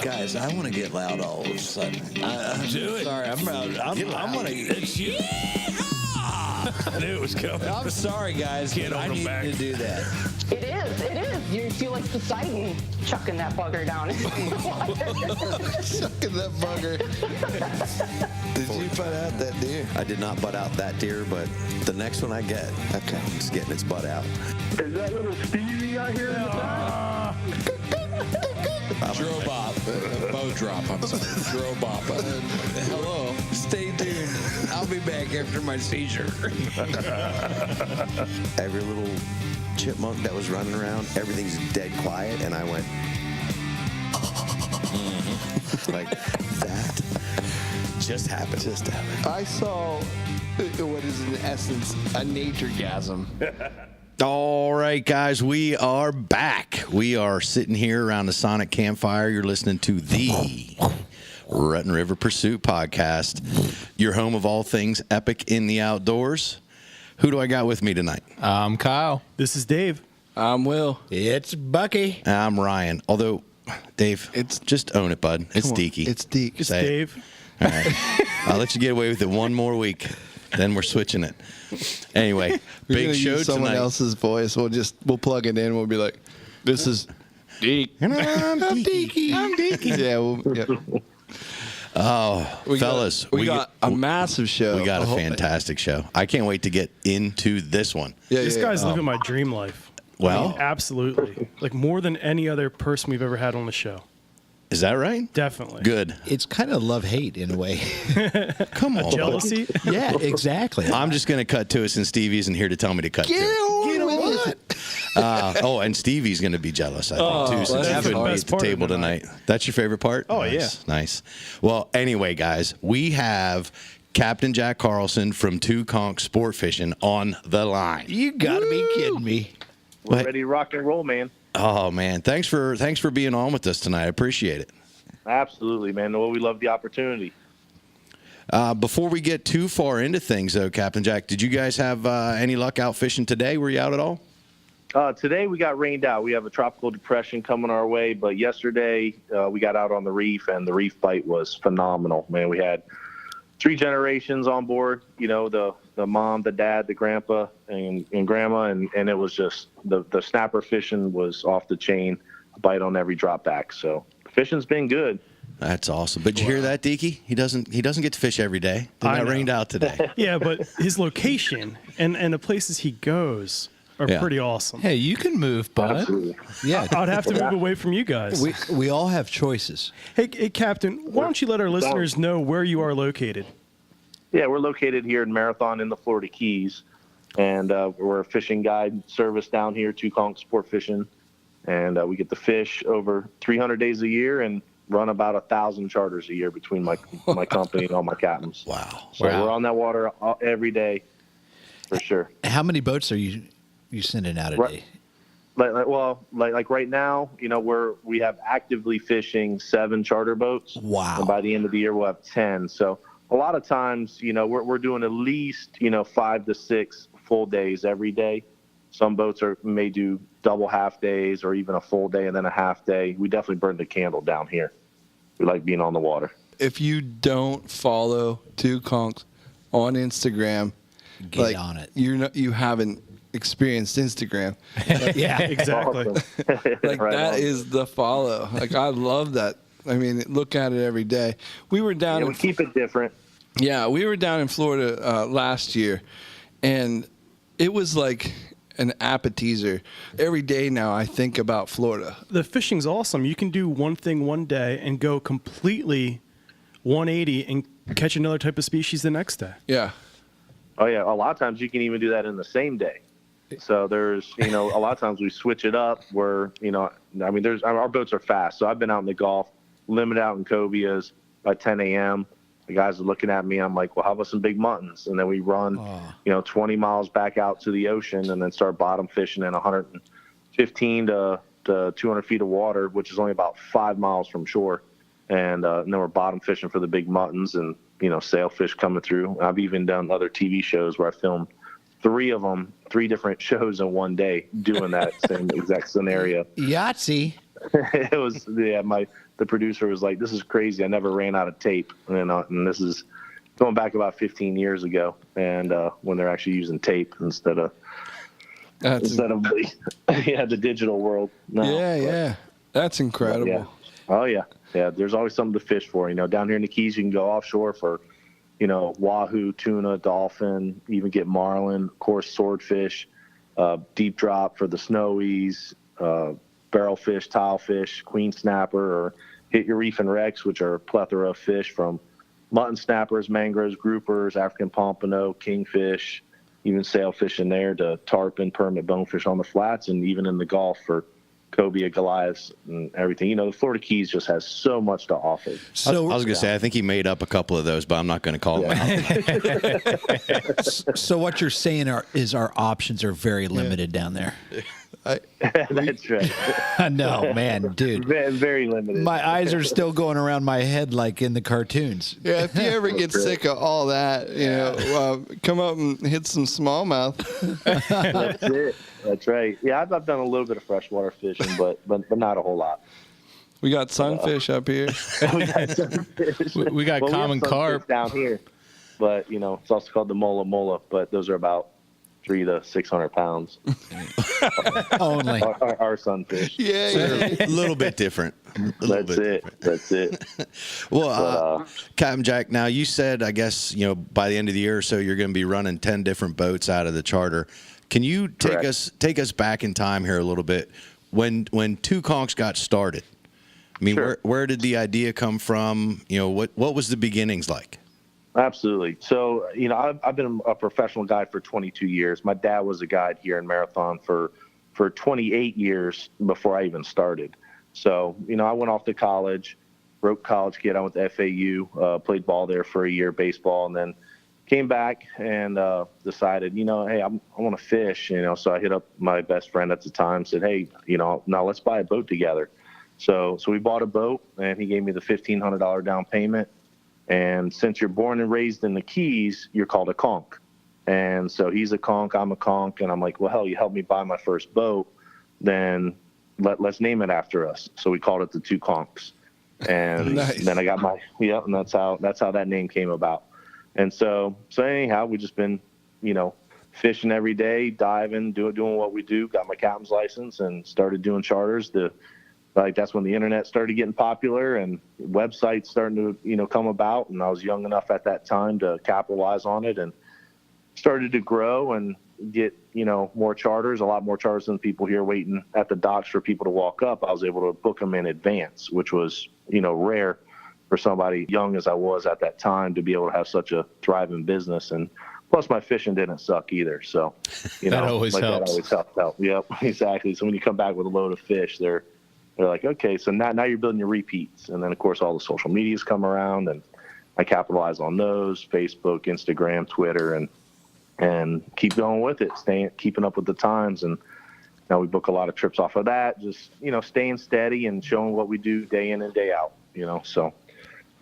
Guys, I want to get loud all of a sudden. Do it. Sorry, I'm want to. It's you. I knew it was coming. I'm sorry, guys. Can't I hold 'em need back. to do that. It is. You feel like Poseidon chucking that bugger down in the water. Sucking that bugger. Did you butt out that deer? I did not butt out that deer, but the next one I get, Okay. it's getting its butt out. Is that little Stevie out here in the back? Drobop. Bow drop. I'm sorry. Drobop. Hello. Stay tuned. I'll be back after my seizure. Every little chipmunk that was running around, everything's dead quiet, and I went, like, that just happened. Just happened. I saw what is in essence a nature-gasm. All right, guys, we are back. We are sitting here around the Sonic Campfire. You're listening to the Rutland River Pursuit Podcast, your home of all things epic in the outdoors. Who do I got with me tonight? I'm Kyle. This is Dave. I'm Will. It's Bucky. I'm Ryan. Although, Dave, just own it, bud. It's Deaky. It's Deek. It's Say it. Dave. All right. I'll let you get away with it one more week. Then we're switching it. Anyway, We're big gonna show use someone tonight. else's voice. We'll plug it in. We'll be like, "This is Deek." I'm Deaky. I'm Deaky. Yeah. Oh, fellas. We got a massive show. We got a fantastic show. I can't wait to get into this one. This guy's living my dream life. Well, I mean, absolutely. Like more than any other person we've ever had on the show. is that right? Definitely. Good. It's kind of love-hate in a way. Come on. Jealousy? Yeah, exactly. I'm just going to cut to it since Stevie isn't here to tell me to cut to. And Stevie's going to be jealous, I think, too, since he that's the couldn't be best at the part of table the tonight. That's your favorite part? Oh, nice, Nice. Well, anyway, guys, we have Captain Jack Carlson from Two Conchs Sport Fishing on the line. You got to be kidding me. We're ready to rock and roll, man. Oh, man. Thanks for being on with us tonight. I appreciate it. Absolutely, man. Well, we love the opportunity. Before we get too far into things, though, Captain Jack, did you guys have any luck out fishing today? Were you out at all? Today we got rained out. We have a tropical depression coming our way, but yesterday we got out on the reef, and the reef bite was phenomenal. Man, we had 3 generations on board. You know, the mom, the dad, the grandpa, and grandma, and it was just the snapper fishing was off the chain, a bite on every drop back. So fishing's been good. That's awesome. But did you hear that, Deaky? He doesn't get to fish every day. It got rained out today. Yeah, but his location and the places he goes are pretty awesome. Hey, you can move, bud. Absolutely. Yeah. I'd have to move away from you guys. We all have choices. Hey, Captain, why don't you let our listeners know where you are located? Yeah, we're located here in Marathon in the Florida Keys, and we're a fishing guide service down here, Two Conchs Sport Fishing, and we get to fish over 300 days a year and run about 1,000 charters a year between my company and all my captains. Wow. So we're on that water every day, for sure. How many boats are you sending out a day? Like right now, you know, we have actively fishing 7 charter boats. Wow. And by the end of the year, we'll have 10. So a lot of times, you know, we're doing at least, 5 to 6 full days every day. Some boats may do double half days or even a full day and then a half day. We definitely burn the candle down here. We like being on the water. If you don't follow Two Conchs on Instagram, Get on it. You haven't experienced Instagram. Yeah, exactly. Right that on. is the follow. Like, I love that. I mean, look at it every day. We were down. We keep it different. Yeah, we were down in Florida last year, and it was like an appetizer. Every day now I think about Florida. The fishing's awesome. You can do one thing one day and go completely 180 and catch another type of species the next day. Yeah. Oh, yeah. A lot of times you can even do that in the same day. So there's, a lot of times we switch it up where, our boats are fast. So I've been out in the Gulf, limit out in cobias by 10 a.m. The guys are looking at me. I'm like, well, how about some big muttons? And then we run, 20 miles back out to the ocean and then start bottom fishing in 115 to 200 feet of water, which is only about 5 miles from shore. And then we're bottom fishing for the big muttons and, sailfish coming through. I've even done other TV shows where I filmed 3 of them, 3 different shows in one day doing that same exact scenario. Yahtzee. It was, the producer was like, "This is crazy. I never ran out of tape." And this is going back about 15 years ago, and when they're actually using tape instead of the digital world now. Yeah. That's incredible. Yeah. Oh yeah. There's always something to fish for. Down here in the Keys, you can go offshore for, wahoo, tuna, dolphin, even get marlin, of course, swordfish, deep drop for the snowies, barrelfish, tilefish, queen snapper, or hit your reef and wrecks, which are a plethora of fish from mutton snappers, mangroves, groupers, African pompano, kingfish, even sailfish in there, to tarpon, permit bonefish on the flats, and even in the Gulf for cobia, goliaths, and everything. The Florida Keys just has so much to offer. So I was going to say, I think he made up a couple of those, but I'm not going to call them out. So what you're saying is our options are very limited down there. That's right. No, man, dude. Very limited. My eyes are still going around my head like in the cartoons. Yeah, if you ever get sick of all that, come up and hit some smallmouth. That's it. That's right. Yeah, I've done a little bit of freshwater fishing, but not a whole lot. We got sunfish up here. We got common carp down here, but it's also called the mola, but those are about 300 to 600 pounds. Only our sunfish. Yeah. A little bit different. That's it. Well, Captain Jack, now you said, I guess, by the end of the year or so, you're going to be running 10 different boats out of the charter. Can you take us back in time here a little bit? When Two Conchs got started, I mean, Sure. where did the idea come from? What was the beginnings like? Absolutely. So, I've been a professional guide for 22 years. My dad was a guide here in Marathon for 28 years before I even started. So, I went off to college, broke college kid. I went to FAU, played ball there for a year, baseball, and then came back and decided, hey, I want to fish, So I hit up my best friend at the time, said, hey, now let's buy a boat together. So we bought a boat, and he gave me the $1,500 down payment. And since you're born and raised in the Keys, you're called a conch. And so he's a conch, I'm a conch, and I'm like, well, hell, you helped me buy my first boat, then let's name it after us. So we called it the Two Conchs. And Nice. Then I got and that's how that name came about. And so anyhow, we've just been, fishing every day, diving, doing what we do, got my captain's license and started doing charters. That's when the internet started getting popular and websites starting to, come about. And I was young enough at that time to capitalize on it and started to grow and get, more charters, a lot more charters than people here waiting at the docks for people to walk up. I was able to book them in advance, which was, rare for somebody young as I was at that time to be able to have such a thriving business. And plus my fishing didn't suck either. So, That always helps. That always helped out. Yep, exactly. So when you come back with a load of fish, they're like, okay, so now you're building your repeats. And then, of course, all the social medias come around, and I capitalize on those, Facebook, Instagram, Twitter, and keep going with it, keeping up with the times. And now we book a lot of trips off of that, just, staying steady and showing what we do day in and day out, So,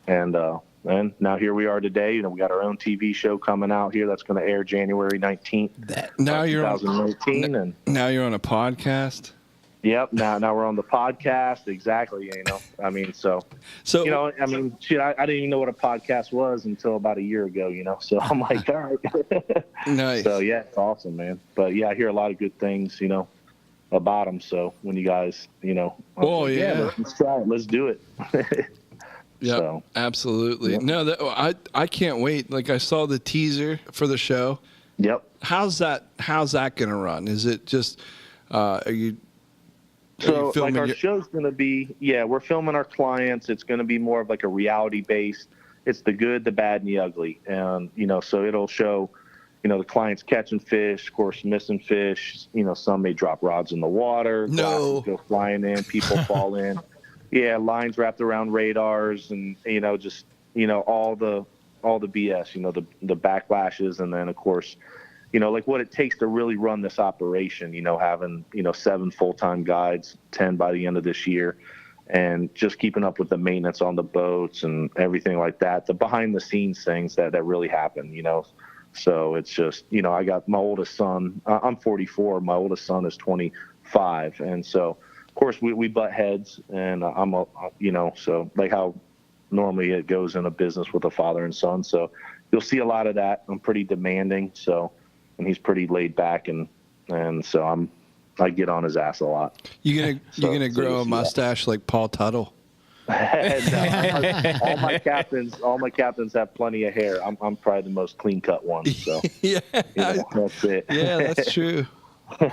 and now here we are today. We got our own TV show coming out here that's going to air January 19th, Now you're 2019. And now you're on a podcast. Yep. Now we're on the podcast. Exactly. Shit, I didn't even know what a podcast was until about a year ago, so I'm like, all right. Nice. So yeah, it's awesome, man. But yeah, I hear a lot of good things, about them. So when you guys, let's try it. Let's do it. Yeah, So, absolutely. Yep. No, I can't wait. Like I saw the teaser for the show. Yep. How's that going to run? Is it just are you So filming our show's going to be, we're filming our clients. It's going to be more of like a reality based. It's the good, the bad, and the ugly. And, so it'll show, the clients catching fish, of course, missing fish. Some may drop rods in the water. No. Glasses go flying in, people fall in. Yeah, lines wrapped around radars and, just, all the BS, the backlashes. And then, of course, like what it takes to really run this operation, having, 7 full-time guides, 10 by the end of this year, and just keeping up with the maintenance on the boats and everything like that, the behind-the-scenes things that really happen, So it's just, I got my oldest son, I'm 44, my oldest son is 25, and so course, we butt heads, and so like how normally it goes in a business with a father and son. So you'll see a lot of that. I'm pretty demanding, and he's pretty laid back, and so I get on his ass a lot. You gonna grow a mustache like Paul Tuttle? No, all my captains have plenty of hair. I'm probably the most clean cut one. So Yeah, that's it. yeah, that's true.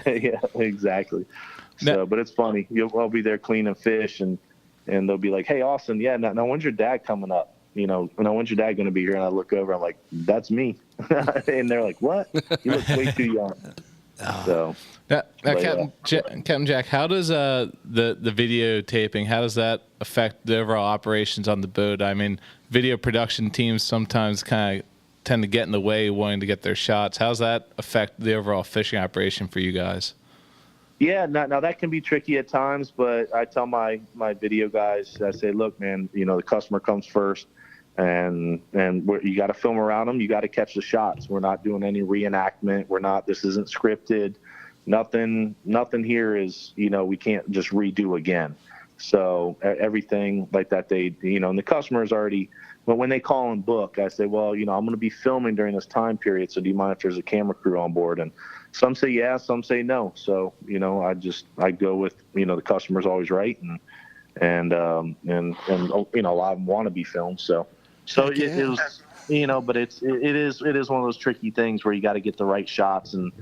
Yeah, exactly. So, but it's funny. I'll be there cleaning fish, and they'll be like, "Hey, Austin, yeah, now when's your dad coming up? Now when's your dad going to be here?" And I look over, I'm like, "That's me," and they're like, "What? You look way too young." So, Captain Jack, how does the videotaping, how does that affect the overall operations on the boat? I mean, video production teams sometimes kind of tend to get in the way wanting to get their shots. How does that affect the overall fishing operation for you guys? Yeah, now that can be tricky at times, but I tell my video guys, I say, look, man, the customer comes first, and you got to film around them. You got to catch the shots. We're not doing any reenactment. This isn't scripted. Nothing here is, we can't just redo again. So everything like that, and the customer's already, but when they call and book, I say, well, I'm going to be filming during this time period. So do you mind if there's a camera crew on board? And some say yeah, some say no. So, I go with, the customer's always right. And a lot of them want to be filmed. So it is, but it is one of those tricky things where you got to get the right shots, and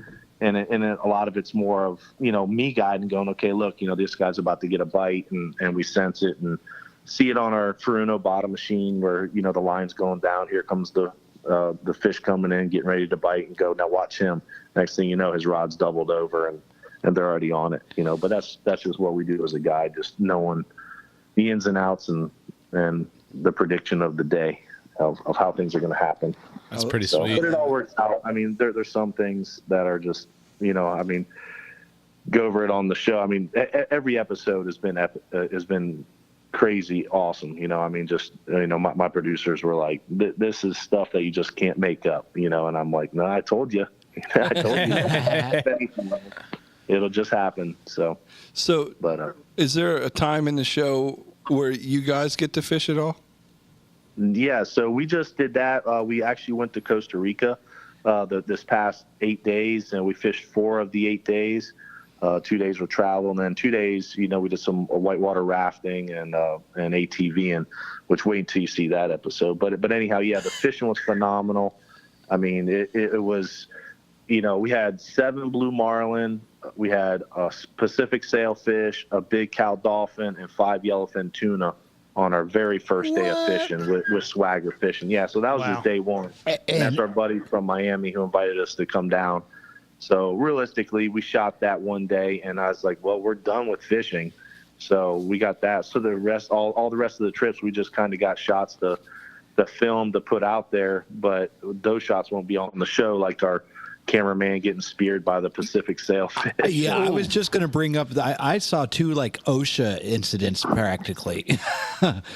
a lot of it's more of, me guiding, going, okay, look, this guy's about to get a bite, and we sense it and see it on our Furuno bottom machine where, the line's going down. Here comes the fish coming in, getting ready to bite, and go, now watch him. Next thing you know, his rod's doubled over and they're already on it, but that's just what we do as a guide, just knowing the ins and outs and the prediction of the day of how things are going to happen. That's pretty sweet. But it all works out. I mean, there's some things that are just, go over it on the show. I mean, every episode has been crazy awesome. My producers were like, this is stuff that you just can't make up, and I'm like, no, I told you. I told you. It'll just happen. So, but is there a time in the show where you guys get to fish at all? Yeah, so we just did that. We actually went to Costa Rica this past 8 days, and we fished 4 of the 8 days. 2 days with travel, and then 2 days, we did some whitewater rafting and ATV, and which wait until you see that episode. But anyhow, yeah, the fishing was phenomenal. I mean, it was, we had 7 blue marlin, we had a Pacific sailfish, a big cow dolphin, and 5 yellowfin tuna on our very first day of fishing with swagger fishing. Yeah, so that was just day one. And that's our buddy from Miami who invited us to come down. So realistically, we shot that one day, and I was like, well, we're done with fishing. So we got that. So the rest, all the rest of the trips, we just kind of got shots to film to put out there, but those shots won't be on the show, like our cameraman getting speared by the Pacific sailfish. Yeah, I was just going to bring up, I saw 2 like OSHA incidents practically.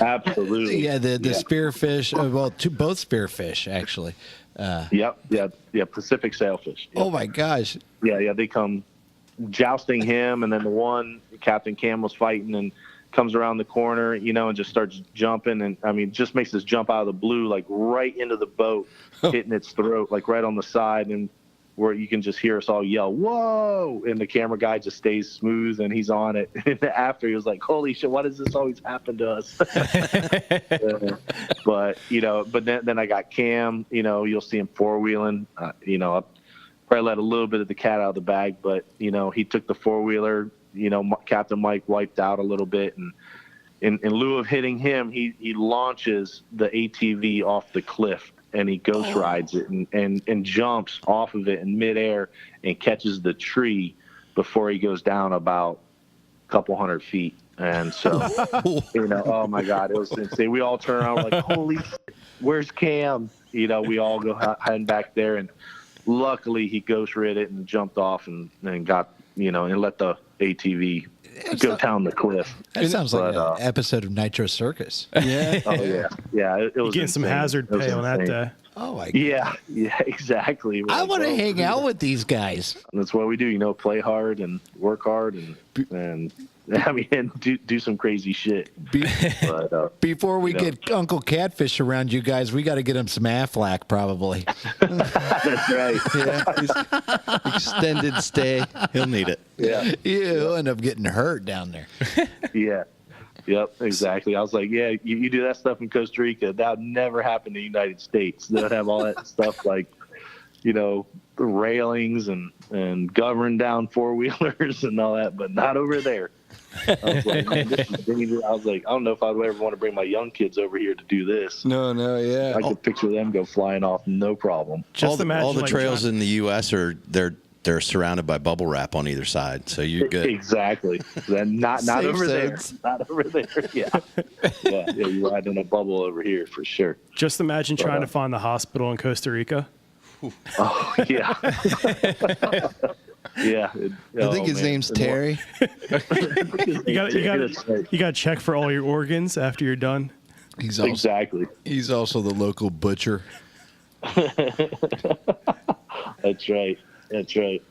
Absolutely. Yeah, the spearfish, both spearfish actually. Yep, Pacific sailfish. Yep. Oh my gosh. Yeah, they come jousting him, and then the one Captain Cam was fighting and comes around the corner, and just starts jumping, and I mean, just makes this jump out of the blue, like right into the boat, hitting its throat, like right on the side, and where you can just hear us all yell, "Whoa!" And the camera guy just stays smooth, and he's on it. And after, he was like, "Holy shit, why does this always happen to us?" But then I got Cam. You'll see him 4-wheeling. I probably let a little bit of the cat out of the bag, but he took the 4-wheeler. Captain Mike wiped out a little bit, and in lieu of hitting him, he launches the ATV off the cliff, and he ghost rides it and jumps off of it in midair and catches the tree before he goes down about a couple hundred feet. And so, oh my God, it was insane. We all turn around like, holy shit, where's Cam? We all go heading back there, and luckily he ghost rid it and jumped off and got, and let the ATV go down the cliff. That sounds like an episode of Nitro Circus. Yeah. Oh yeah. It was getting some hazard pay on that day. Oh my God. Yeah, exactly. I want to hang out with these guys. That's what we do. Play hard and work hard, and I mean, and do some crazy shit. But, Before we get Uncle Catfish around you guys, we got to get him some Aflac, probably. That's right. Yeah, extended stay. He'll need it. Yeah. He'll end up getting hurt down there. Yeah. Yep, exactly. I was like, yeah, you do that stuff in Costa Rica. That would never happen in the United States. They would have all that stuff like, the railings and govern down four-wheelers and all that, but not over there. I was like, man, this is dangerous. I was like, I don't know if I'd ever want to bring my young kids over here to do this. No, yeah. I could picture them go flying off, no problem. Just imagine all the like trails John- in the U.S. they're surrounded by bubble wrap on either side, so you're good. Exactly. Then not Safe over there. zones. Not over there. Yeah. Yeah. You're riding a bubble over here for sure. Just imagine trying to find the hospital in Costa Rica. Oh yeah. Yeah. I think his name's Terry. You got to check for all your organs after you're done. He's also, Exactly. He's also the local butcher. That's right. That's right.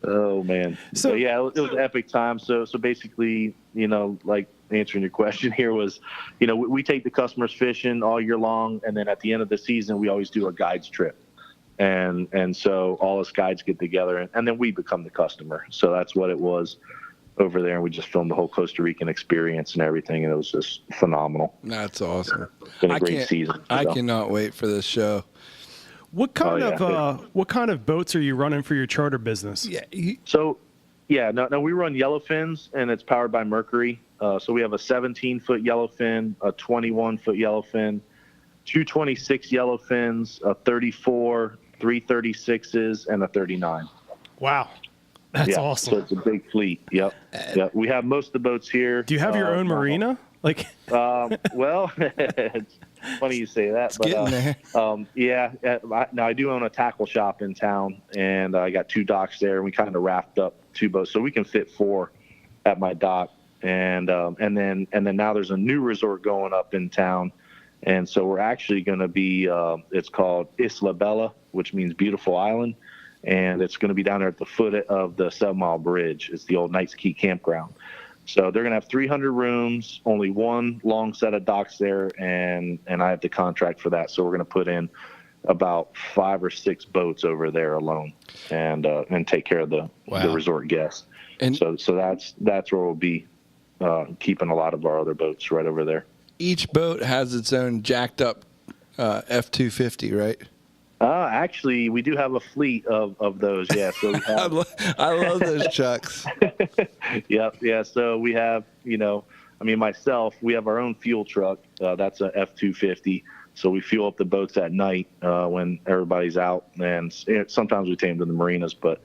Oh man. So yeah, it was an epic time. So basically, like answering your question here was, we take the customers fishing all year long, and then at the end of the season, we always do a guides trip, and so all us guides get together, and then we become the customer. So that's what it was over there, and we just filmed the whole Costa Rican experience and everything, and it was just phenomenal. That's awesome. It's been a great season. I so. cannot wait for this show. What kind of boats are you running for your charter business? Yeah. So, no, we run yellowfins, and it's powered by Mercury. So we have a 17-foot yellowfin, a 21-foot yellowfin, two 26 yellowfins, a 34, 336s, and a 39. Wow. That's awesome. So it's a big fleet. Yep. We have most of the boats here. Do you have your own marina? Like, well, it's funny you say that, but getting there. now I do own a tackle shop in town, and I got two docks there, and we kind of raft up two boats, so we can fit four at my dock, and then now there's a new resort going up in town, and so we're actually going to be it's called Isla Bella, which means beautiful island, and it's going to be down there at the foot of the 7 Mile Bridge. It's the old Knights Key campground. So they're going to have 300 rooms, only one long set of docks there, and I have the contract for that. So we're going to put in about 5 or 6 boats over there alone, and take care of the resort guests. And so that's where we'll be keeping a lot of our other boats right over there. Each boat has its own jacked up F-250, right? Actually, we do have a fleet of those. Yeah, so we have, I love those trucks. Yep. Yeah. So we have, myself, we have our own fuel truck. That's a F-250. So we fuel up the boats at night when everybody's out, and sometimes we take them to the marinas, but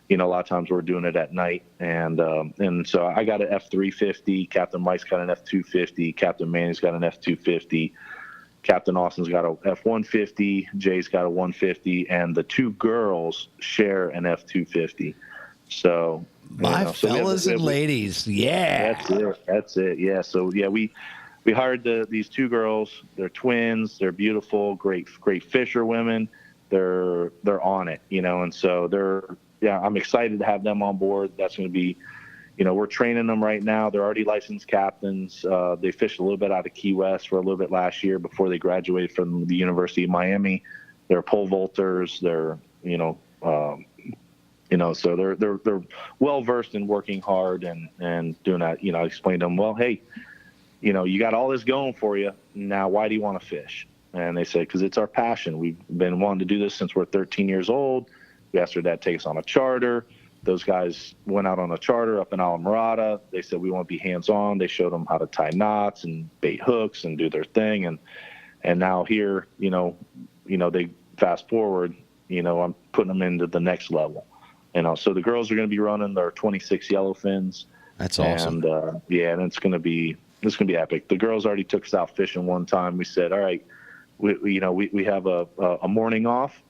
a lot of times we're doing it at night. And so I got an F-350. Captain Mike's got an F-250. Captain Manny's got an F-250. Captain Austin's got a F-150, Jay's got a 150, and the two girls share an F-250. So, fellas and ladies, yeah. That's it. Yeah. So we hired these two girls. They're twins. They're beautiful, great fisher women. They're on it, and so I'm excited to have them on board. That's going to be. We're training them right now. They're already licensed captains. They fished a little bit out of Key West for a little bit last year before they graduated from the University of Miami. They're pole vaulters. They're, so they're well versed in working hard and doing that. I explained to them, well, hey, you got all this going for you. Now, why do you want to fish? And they said, because it's our passion. We've been wanting to do this since we're 13 years old. We asked our dad to take us on a charter. Those guys went out on a charter up in Alamorada. They said, we want to be hands-on. They showed them how to tie knots and bait hooks and do their thing. And now here, they fast forward, I'm putting them into the next level. So the girls are going to be running their 26 yellowfins. That's awesome. And and it's going to be epic. The girls already took us out fishing one time. We said, all right, we have a morning off.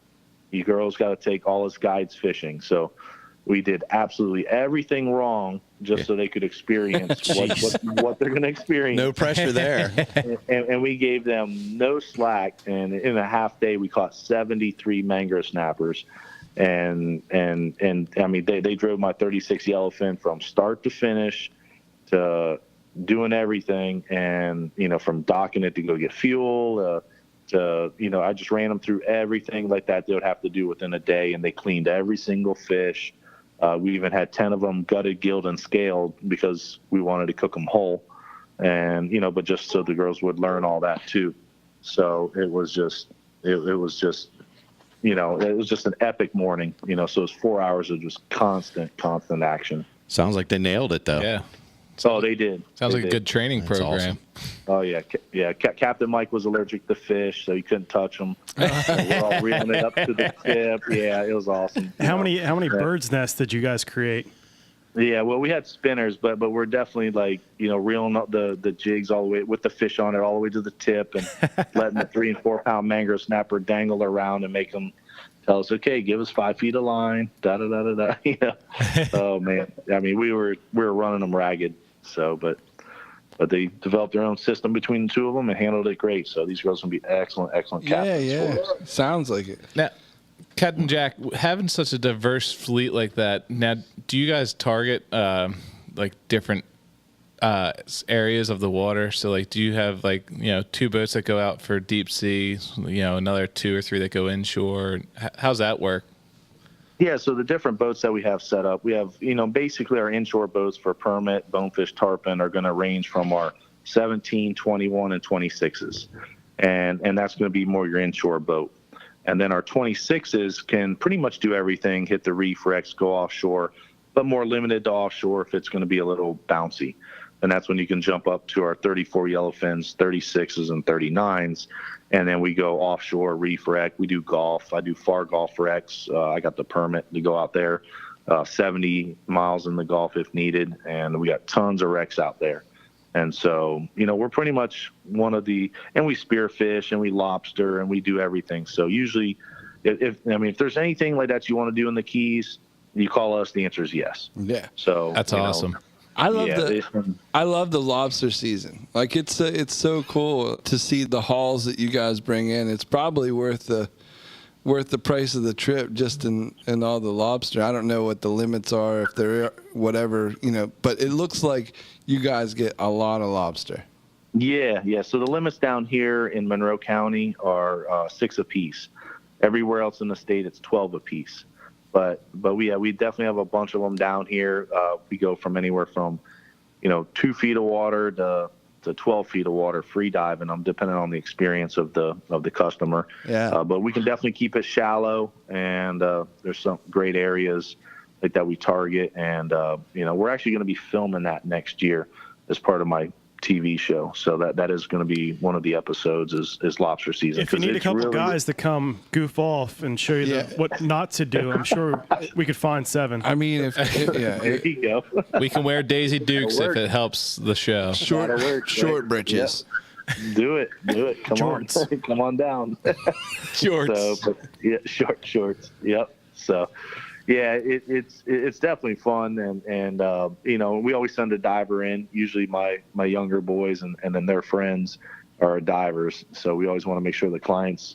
You girls got to take all us guides fishing. So we did absolutely everything wrong just so they could experience what they're going to experience. No pressure there. and we gave them no slack. And in a half day, we caught 73 mangrove snappers. And I mean, they drove my 36 yellowfin from start to finish to doing everything, and from docking it to go get fuel to I just ran them through everything like that they would have to do within a day, and they cleaned every single fish. We even had 10 of them gutted, gilled, and scaled because we wanted to cook them whole, and but just so the girls would learn all that too. So it was just an epic morning. So it was 4 hours of just constant action. Sounds like they nailed it though. Yeah. Oh, they did. Sounds They like a did. good training That's program. awesome. Oh yeah. Captain Mike was allergic to fish, so you couldn't touch them. We're all reeling it up to the tip. Yeah, it was awesome. How many birds' nests did you guys create? Yeah, well, we had spinners, but we're definitely reeling up the jigs all the way with the fish on it all the way to the tip, and letting the 3 and 4 pound mangrove snapper dangle around and make them tell us, okay, give us 5 feet of line, da da da da da. Oh man, I mean, we were running them ragged. So, but they developed their own system between the two of them and handled it great. So these girls can be excellent captains. Yeah. Sounds like it. Now, Captain Jack, having such a diverse fleet like that, now do you guys target different areas of the water? So do you have 2 boats that go out for deep sea, another 2 or 3 that go inshore? How's that work? Yeah, so the different boats that we have set up, we have, basically our inshore boats for permit, bonefish, tarpon are going to range from our 17, 21, and 26s. And that's going to be more your inshore boat. And then our 26s can pretty much do everything, hit the reef, wrecks, go offshore, but more limited to offshore if it's going to be a little bouncy. And that's when you can jump up to our 34 yellowfins, 36s, and 39s. And then we go offshore, reef wreck. We do golf. I do far golf wrecks. I got the permit to go out there, 70 miles in the Gulf if needed. And we got tons of wrecks out there. And so, we're pretty much and we spearfish and we lobster and we do everything. So usually, if there's anything like that you want to do in the Keys, you call us, the answer is yes. Yeah. So That's awesome. I love the lobster season. Like it's so cool to see the hauls that you guys bring in. It's probably worth the price of the trip just in all the lobster. I don't know what the limits are, if they're whatever, but it looks like you guys get a lot of lobster. Yeah. So the limits down here in Monroe County are 6 apiece. Everywhere else in the state, it's 12 apiece. But we definitely have a bunch of them down here. We go from anywhere from, 2 feet of water to 12 feet of water free diving them, depending on the experience of the customer. Yeah. But we can definitely keep it shallow, and there's some great areas like that we target. And we're actually going to be filming that next year as part of my TV show. So that is going to be one of the episodes is lobster season. If you need a couple guys to come goof off and show you what not to do, I'm sure we could find 7. I mean, there you go. We can wear Daisy Dukes if it helps the show. Short britches. Yep. Do it. Come on down. Shorts. Shorts. Yep. So, yeah, it's definitely fun, and we always send a diver in. Usually my younger boys and then their friends are divers, so we always want to make sure the clients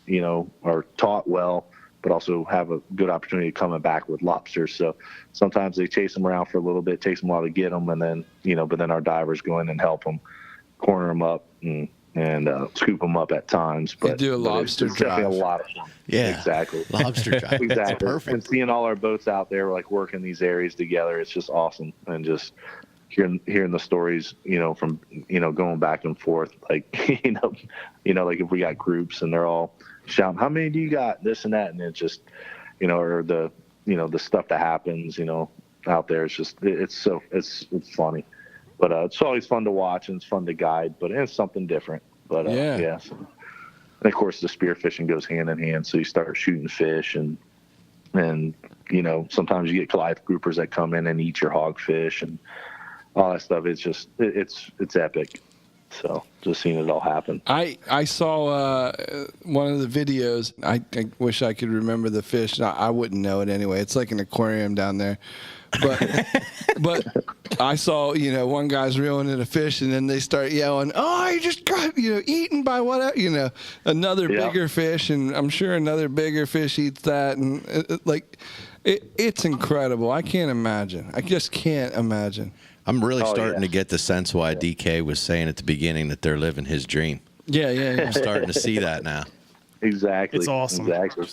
are taught well, but also have a good opportunity of coming back with lobsters. So sometimes they chase them around for a little bit, takes them a while to get them, and then but then our divers go in and help them, corner them up and scoop them up at times. But you do a lobster it's drive. definitely a lot of fun. Yeah, exactly. Lobster drive. Exactly. That's perfect. And seeing all our boats out there, working these areas together, it's just awesome. And just hearing the stories, from going back and forth, like if we got groups and they're all shouting, "How many do you got?" This and that, and it's just, or the the stuff that happens, out there. It's just it's funny. But it's always fun to watch and it's fun to guide, but it's something different. But yeah. So, and of course, the spearfishing goes hand in hand. So you start shooting fish, and sometimes you get Goliath groupers that come in and eat your hogfish and all that stuff. It's just it's epic. So just seeing it all happen. I saw one of the videos. I wish I could remember the fish. I wouldn't know it anyway. It's like an aquarium down there. But I saw, one guy's reeling in a fish, and then they start yelling, "Oh, you just got, eaten by what?" Another bigger fish, and I'm sure another bigger fish eats that, and it's incredible. I can't imagine. I just can't imagine. I'm really Oh, starting yeah. to get the sense why DK was saying at the beginning that they're living his dream. Yeah. I'm starting to see that now. Exactly. It's awesome. Exactly.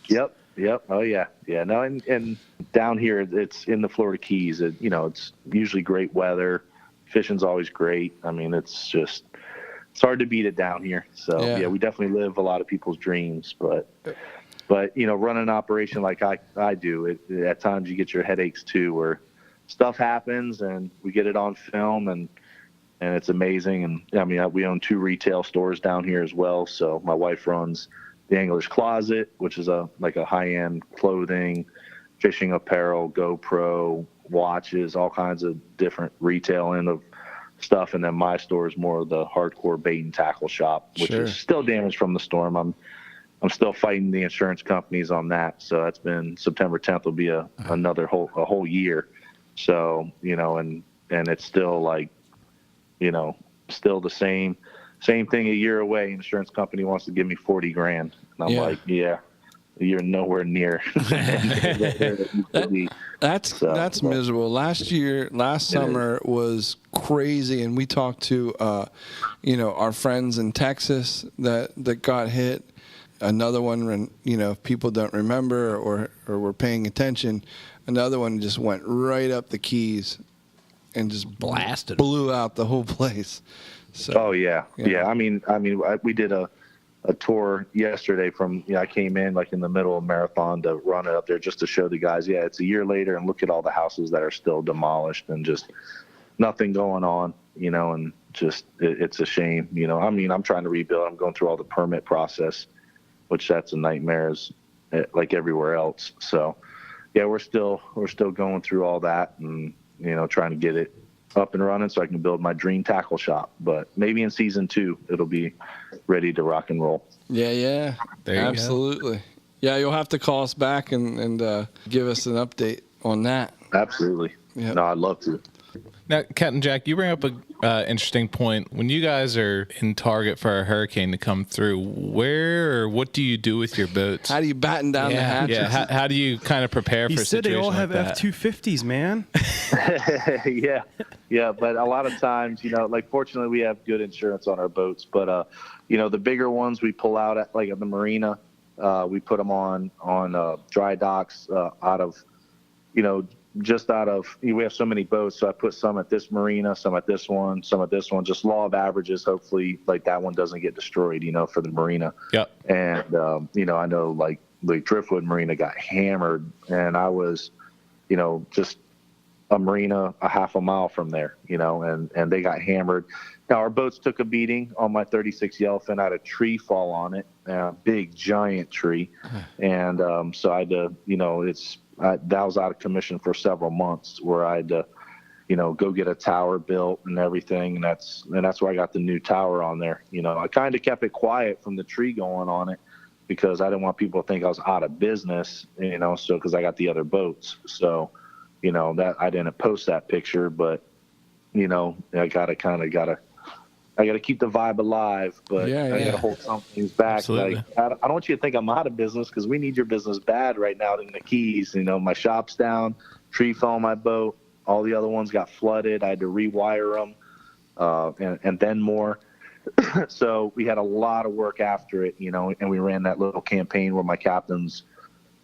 Yep. Oh yeah. Yeah. No, and down here it's in the Florida Keys. It's usually great weather. Fishing's always great. I mean, it's hard to beat it down here. So Yeah. we definitely live a lot of people's dreams. But running an operation like I do, at times you get your headaches too, where stuff happens and we get it on film and it's amazing. And I mean, we own 2 retail stores down here as well. So my wife runs the Angler's Closet, which is a high-end clothing, fishing apparel, GoPro, watches, all kinds of different retail end of stuff. And then my store is more of the hardcore bait and tackle shop, which Sure. is still damaged from the storm. I'm still fighting the insurance companies on that. So that's been September 10th will be another whole year. So, and it's still like, still the same thing a year away. Insurance company wants to give me $40,000. And I'm Yeah. like, yeah, you're nowhere near. That's miserable. Last summer was crazy, and we talked to our friends in Texas that got hit. Another one, when if people don't remember or were paying attention, another one just went right up the Keys and just blew out the whole place. So, Oh yeah. I mean, we did a tour yesterday from, I came in like in the middle of marathon to run it up there just to show the guys, it's a year later and look at all the houses that are still demolished and just nothing going on, and just, it's a shame, I mean, I'm trying to rebuild. I'm going through all the permit process, which that's a nightmare like everywhere else. So yeah, we're still going through all that and, trying to get it up and running so I can build my dream tackle shop. But maybe in season 2, it'll be ready to rock and roll. Yeah. There you Absolutely. Yeah, you'll have to call us back and give us an update on that. Absolutely. Yep. No, I'd love to. Now, Captain Jack, you bring up a interesting point. When you guys are in target for a hurricane to come through, where or what do you do with your boats? How do you batten down the hatches? Yeah, how do you kind of prepare He for a said they situation all have like that? F-250s, man. Yeah. But a lot of times, like fortunately we have good insurance on our boats, but the bigger ones we pull out at like at the marina, we put them on dry docks out of, we have so many boats. So I put some at this marina, some at this one, just law of averages. Hopefully like that one doesn't get destroyed, for the marina. Yep. And, I know like the Driftwood Marina got hammered and I was, just a marina a half a mile from there, and they got hammered. Now our boats took a beating on my 36 Yellowfin. I had a tree fall on it, a big giant tree. And, so I had to, that was out of commission for several months where I had to, go get a tower built and everything. And that's where I got the new tower on there. I kind of kept it quiet from the tree going on it because I didn't want people to think I was out of business, so, cause I got the other boats. So, that I didn't post that picture, but, I gotta keep the vibe alive, but I gotta hold some things back. Absolutely. Like, I don't want you to think I'm out of business because we need your business bad right now in the Keys. My shop's down, tree fell on my boat. All the other ones got flooded. I had to rewire them, and then more. So we had a lot of work after it, and we ran that little campaign where my captains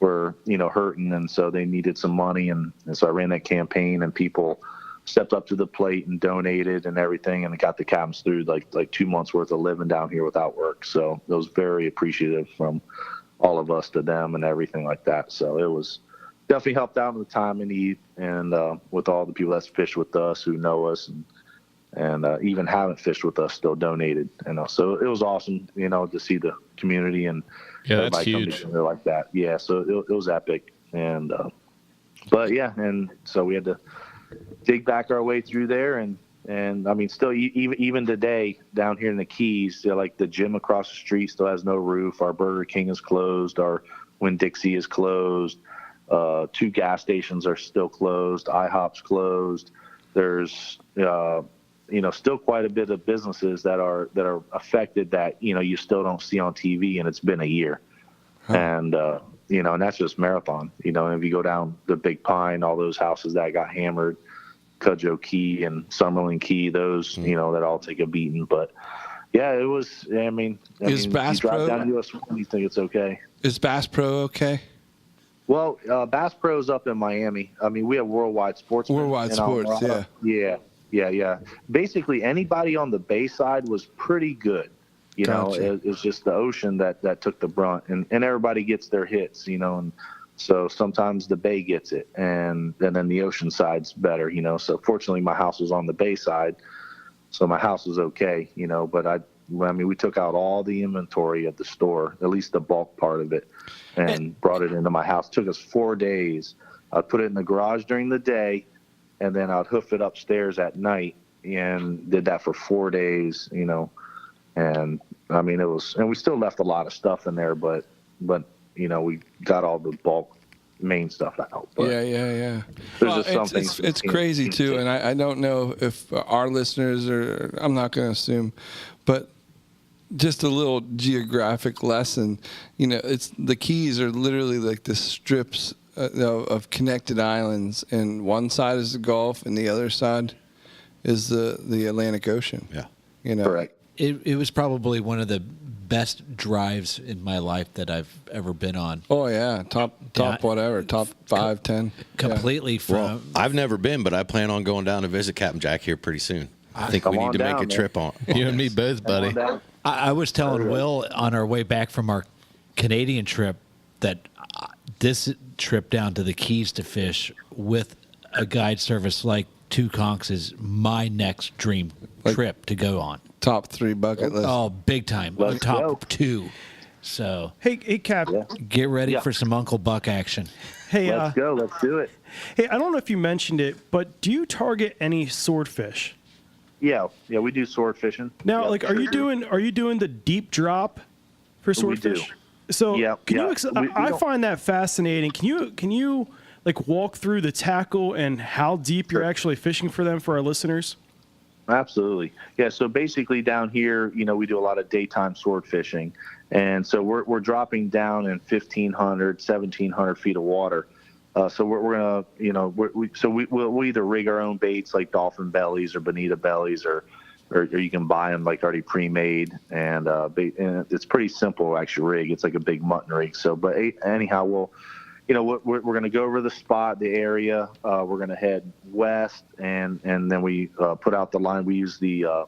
were, hurting. And so they needed some money. And so I ran that campaign and people stepped up to the plate and donated and everything. And it got the captains through like 2 months worth of living down here without work. So it was very appreciative from all of us to them and everything like that. So it was definitely helped out in the time of need and with all the people that's fished with us who know us and even haven't fished with us still donated. So it was awesome, to see the community and that's everybody come huge. together like that. Yeah. So it was epic. And, but yeah. And so we had to dig back our way through there. And I mean, still even today down here in the Keys, like the gym across the street still has no roof. Our Burger King is closed. Our Winn-Dixie is closed. 2 gas stations are still closed. IHOP's closed. There's, still quite a bit of businesses that are affected that, you still don't see on TV, and it's been a year. And, and that's just Marathon, and if you go down the Big Pine, all those houses that got hammered, Cudjoe Key and Summerlin Key, those, you know, that all take a beating. But yeah, it was, I mean, Is Bass you drive Pro- down US 1, you think it's okay. Is Bass Pro okay? Well, Bass Pro's up in Miami. I mean, we have Worldwide Sportsman. Worldwide in Sports, Alvarado. Yeah. Basically, anybody on the bay side was pretty good. You know, Gotcha. it's just the ocean that took the brunt, and everybody gets their hits, you know, and so sometimes the bay gets it, and then the ocean side's better, you know. So fortunately, my house was on the bay side, so my house was okay, you know. But I mean, we took out all the inventory at the store, at least the bulk part of it, and brought it into my house. It took us 4 days. I'd put it in the garage during the day, and then I'd hoof it upstairs at night, and did that for 4 days, you know. And I mean, it was, and we still left a lot of stuff in there, but you know, we got all the bulk main stuff out. But Yeah. there's Well, just some things it's crazy too, and I don't know if our listeners are. I'm not going to assume, but just a little geographic lesson. You know, it's the Keys are literally like the strips of connected islands, and one side is the Gulf, and the other side is the Atlantic Ocean. Yeah. You know, correct. It was probably one of the best drives in my life that I've ever been on. Oh yeah, top whatever, top 5, 10. Completely from. Well, I've never been, but I plan on going down to visit Captain Jack here pretty soon. I think we Come need on to make down, a man. trip on. You and me both, buddy. Come on down. I was telling Will on our way back from our Canadian trip that this trip down to the Keys to fish with a guide service like Two Conchs is my next dream trip to go on. Top 3 bucket list. Oh, big time. Let's Top go. 2. So Hey, Cap. get ready Yeah. for some Uncle Buck action. Hey, Let's go. Let's do it. hey, I don't know if you mentioned it, but do you target any swordfish? Yeah, we do sword fishing. Now, Yeah, like, are you doing the deep drop for We swordfish? do. So, Yeah, can yeah. you? We I don't- find that fascinating. Can you like walk through the tackle and how deep you're Sure. actually fishing for them for our listeners? Absolutely. Yeah. So basically down here, you know, we do a lot of daytime sword fishing. And so we're dropping down in 1,500, 1,700 feet of water. So we're going to, you know, we'll either rig our own baits like dolphin bellies or bonita bellies, or you can buy them like already pre-made. And it's pretty simple actually rig. It's like a big mutton rig. So, but anyhow, we're going to go over the spot, the area. We're going to head west, and then we put out the line. We use the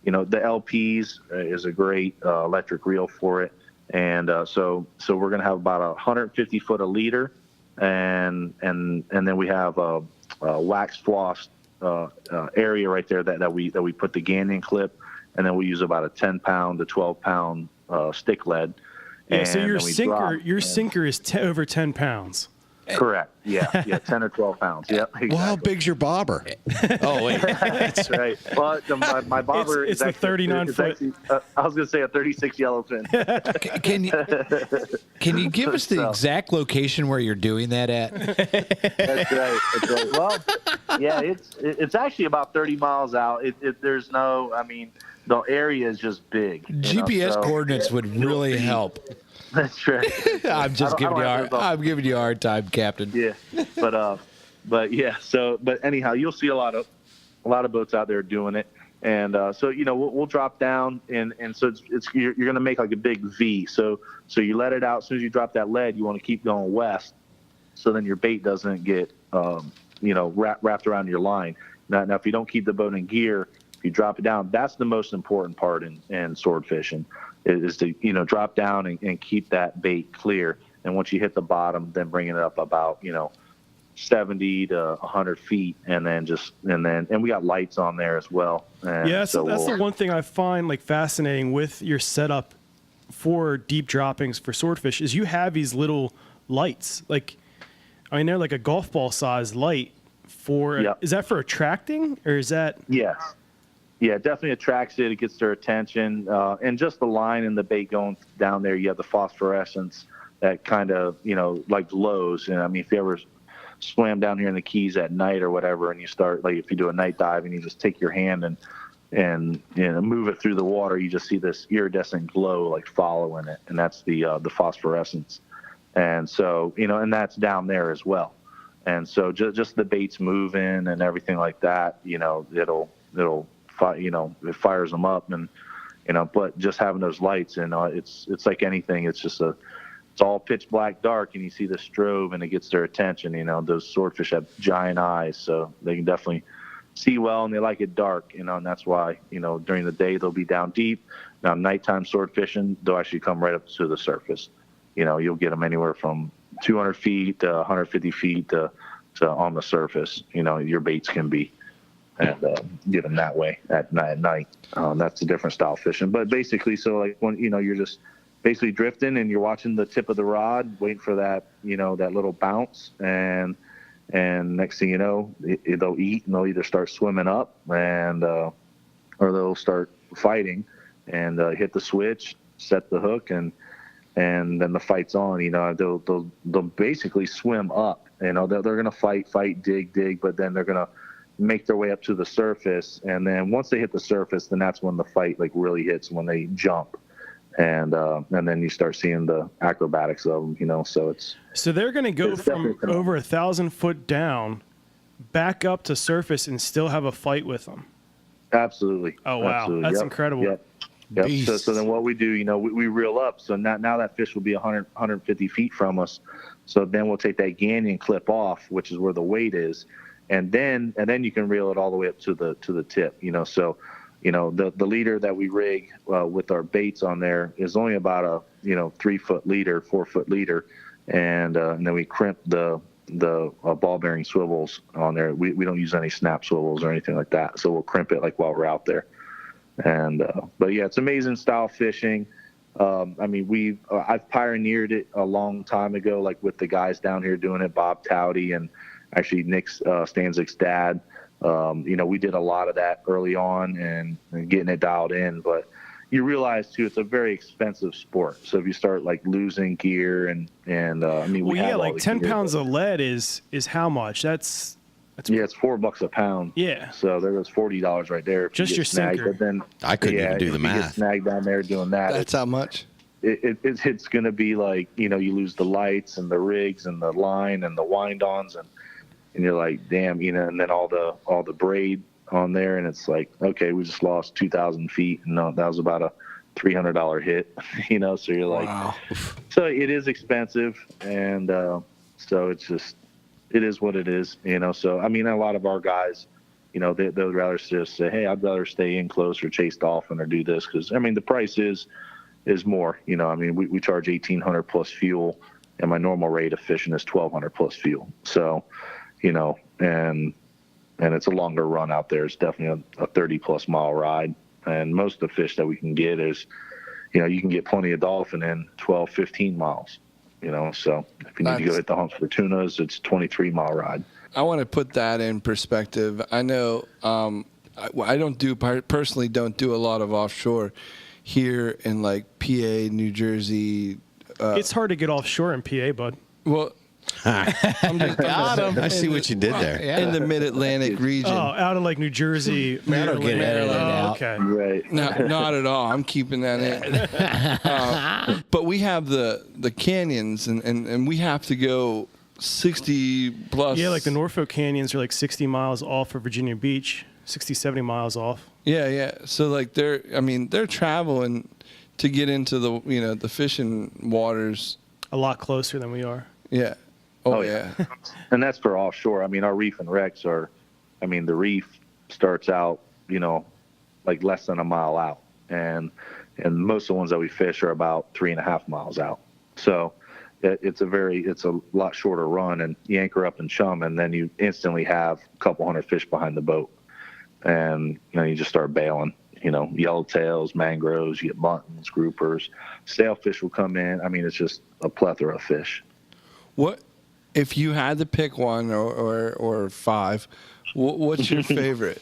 LPs is a great electric reel for it, and so we're going to have about 150 foot a leader, and then we have a wax floss area right there that we put the Gannon clip, and then we use about a 10 pound to 12 pound stick lead. Yeah. So And your then we sinker, drop, your and- sinker is over 10 pounds. Correct. Yeah, 10 or 12 pounds. Yep. Exactly. Well, how big's your bobber? Oh, wait. That's right. Well, my bobber It's is a actually, 39 it's foot. actually, I was going to say a 36 yellowfin. Can you give us the So- exact location where you're doing that at? That's right. That's right. Well, yeah, it's actually about 30 miles out. There's no, I mean, the area is just big. you know, GPS so- coordinates would really help. That's right. I'm just giving you I'm giving you a hard time, Captain. Yeah, but yeah. So, but anyhow, you'll see a lot of boats out there doing it, and so you know we'll drop down, and so you're going to make like a big V. So you let it out as soon as you drop that lead. You want to keep going west, so then your bait doesn't get wrapped around your line. Now if you don't keep the boat in gear, if you drop it down, that's the most important part in sword fishing. Is to drop down and keep that bait clear, and once you hit the bottom, then bring it up about 70 to 100 feet, and we got lights on there as well. And Yeah, so that's the one thing I find like fascinating with your setup for deep droppings for swordfish is you have these little lights. Like, I mean, they're like a golf ball size light for. Yep. Is that for attracting, or is that? Yes. Yeah, it definitely attracts it. It gets their attention. And just the line and the bait going down there, you have the phosphorescence that kind of, like glows. And I mean, if you ever swam down here in the Keys at night or whatever, and you start, like if you do a night dive and you just take your hand and move it through the water, you just see this iridescent glow like following it. And that's the phosphorescence. And so, and that's down there as well. And so just the baits moving and everything like that, it'll it fires them up. And, but just having those lights, it's like anything. It's all pitch black dark, and you see the strobe and it gets their attention. Those swordfish have giant eyes, so they can definitely see well, and they like it dark, and that's why, during the day they'll be down deep. Now, nighttime sword fishing, they'll actually come right up to the surface. You'll get them anywhere from 200 feet to 150 feet to on the surface. Your baits can be, and get them that way at night. That's a different style fishing. But basically, so like when, you're just basically drifting and you're watching the tip of the rod, waiting for that, that little bounce, and next thing you know, they'll eat, and they'll either start swimming up or they'll start fighting and hit the switch, set the hook, and then the fight's on. They'll basically swim up. They're gonna fight, dig, but then they're gonna make their way up to the surface, and then once they hit the surface, then that's when the fight like really hits, when they jump. And then you start seeing the acrobatics of them, So they're going to go from over 1,000 foot down back up to surface and still have a fight with them. Absolutely. Oh, wow. Absolutely. That's Yep. incredible. Yep. So then what we do, we reel up. So now that fish will be 150 feet from us. So then we'll take that gannion clip off, which is where the weight is, and then you can reel it all the way up to the tip. So. The leader that we rig with our baits on there is only about a 3-foot leader, 4-foot leader, and then we crimp the ball bearing swivels on there. We don't use any snap swivels or anything like that, so we'll crimp it like while we're out there. And but yeah, it's amazing style fishing. I've pioneered it a long time ago, like with the guys down here doing it, Bob Towdy and actually Nick Stanzik's dad. We did a lot of that early on and getting it dialed in, but you realize too, it's a very expensive sport. So if you start like losing gear and like 10 pounds of lead is how much? That's it's $4 a pound. Yeah. So there goes $40 right there. Just your snagged. sinker. But then I couldn't even do the math. You get snagged down there doing that. That's how much? It's going to be like, you lose the lights and the rigs and the line and the wind-ons and you're like, damn, and then all the braid on there, and it's like, okay, we just lost 2,000 feet, and that was about a $300 hit, So you're like, wow. So it is expensive, and so it is what it is, So a lot of our guys, they would rather just say, hey, I'd rather stay in close or chase dolphin or do this because the price is more, we charge $1,800 plus fuel, and my normal rate of fishing is $1,200 plus fuel, so. And it's a longer run out there. It's definitely a 30-plus mile ride. And most of the fish that we can get is, you can get plenty of dolphin in 12, 15 miles, So if you need to go hit the humps for tunas, it's a 23-mile ride. I want to put that in perspective. I know I personally don't do a lot of offshore here in like PA, New Jersey. It's hard to get offshore in PA, bud. Well, Got him. I see what you did there. In the Mid-Atlantic region. Oh, out of like New Jersey, Maryland. get edited out. Okay. Right. Not at all. I'm keeping that in. But we have the canyons, and we have to go 60 plus. Yeah, like the Norfolk canyons are like 60 miles off of Virginia Beach, 60, 70 miles off. Yeah. So like they're traveling to get into the fishing waters. A lot closer than we are. Yeah. Oh yeah. And that's for offshore. Our reef and wrecks are, the reef starts out, like less than a mile out. And most of the ones that we fish are about 3.5 miles out. So it's a lot shorter run, and you anchor up and chum, and then you instantly have a couple hundred fish behind the boat. And, you just start bailing, yellowtails, mangroves, you get muttons, groupers, sailfish will come in. It's just a plethora of fish. What? If you had to pick one or five, what's your favorite?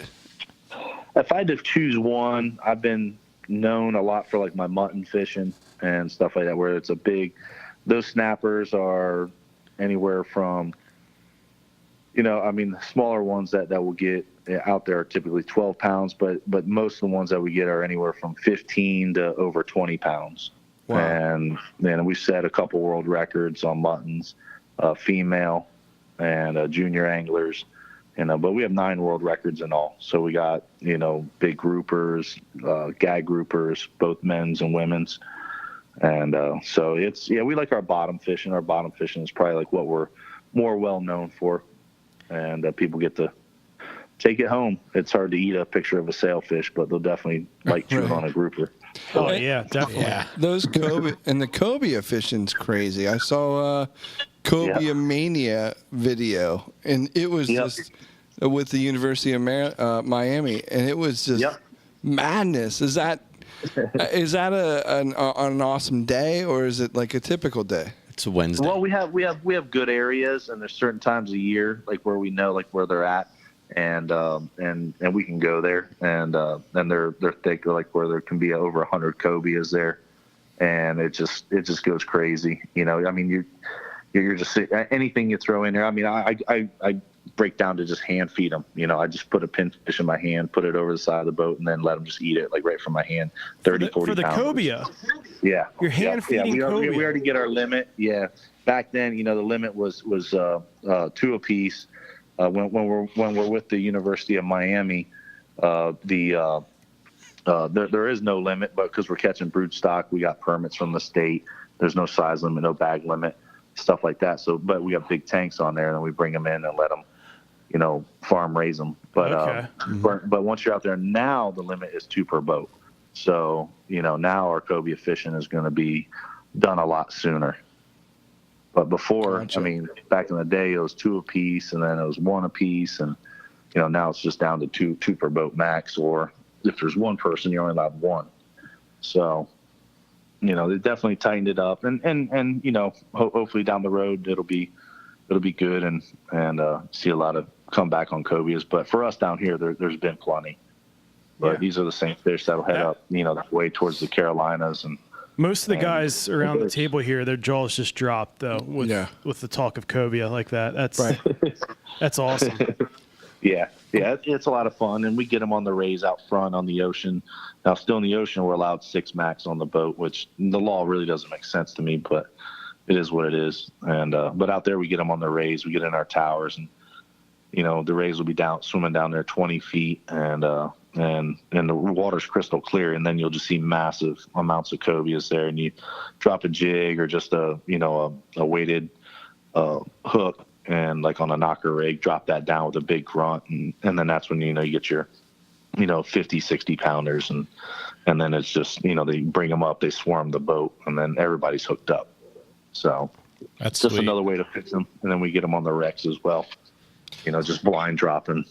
If I had to choose one, I've been known a lot for like my mutton fishing and stuff like that, where it's those snappers are anywhere from, the smaller ones that we'll get out there are typically 12 pounds, but most of the ones that we get are anywhere from 15 to over 20 pounds. Wow. And then we set a couple world records on muttons. Female, and junior anglers. But we have 9 world records in all. So we got, big groupers, gag groupers, both men's and women's. And so we like our bottom fishing. Our bottom fishing is probably like what we're more well known for. And people get to take it home. It's hard to eat a picture of a sailfish, but they'll definitely like chewing on a grouper. Oh yeah, definitely. Yeah. Those cobia and the cobia fishing's crazy. I saw Cobia Mania video, and it was just with the University of Miami, and it was just madness. Is that an awesome day, or is it like a typical day? It's a Wednesday. Well, we have good areas, and there's certain times of year like where we know like where they're at, and we can go there, and they're thick, like where there can be over 100 cobias there, and it just goes crazy. I mean, you're just anything you throw in there. I mean, I break down to just hand feed them. I just put a pinfish in my hand, put it over the side of the boat, and then let them just eat it like right from my hand. 40 for the pounds. Cobia. Yeah. You're hand feeding cobia. We already get our limit. Yeah. Back then, the limit was 2 apiece. When we're with the University of Miami, there is no limit, but because we're catching brood stock, we got permits from the state. There's no size limit, no bag limit, stuff like that. So, but we have big tanks on there, and then we bring them in and let them, farm raise them. But but once you're out there, now the limit is 2 per boat. So now our cobia fishing is going to be done a lot sooner. But before, I mean, back in the day, it was 2 apiece, and then it was 1 apiece, and now it's just down to 2 per boat max. Or if there's 1 person, you're only allowed 1. So, they definitely tightened it up, and hopefully down the road it'll be good, and see a lot of comeback on cobias. But for us down here, there's been plenty. But these are the same fish that'll head up, that way towards the Carolinas. And most of the guys around the table here, their jaws just dropped though with the talk of cobia like that. That's right. That's awesome. Yeah, it's a lot of fun, and we get them on the rays out front on the ocean. Now, still in the ocean, we're allowed 6 max on the boat, which the law really doesn't make sense to me, but it is what it is. And but out there, we get them on the rays. We get in our towers, and the rays will be swimming down there 20 feet, and the water's crystal clear, and then you'll just see massive amounts of cobias there, and you drop a jig or just a weighted hook, and like on a knocker rig, drop that down with a big grunt, and then that's when you get your 50, 60 pounders, and then it's just they bring them up, they swarm the boat, and then everybody's hooked up. So that's just sweet. another way to fix them, and then we get them on the wrecks as well. Just blind dropping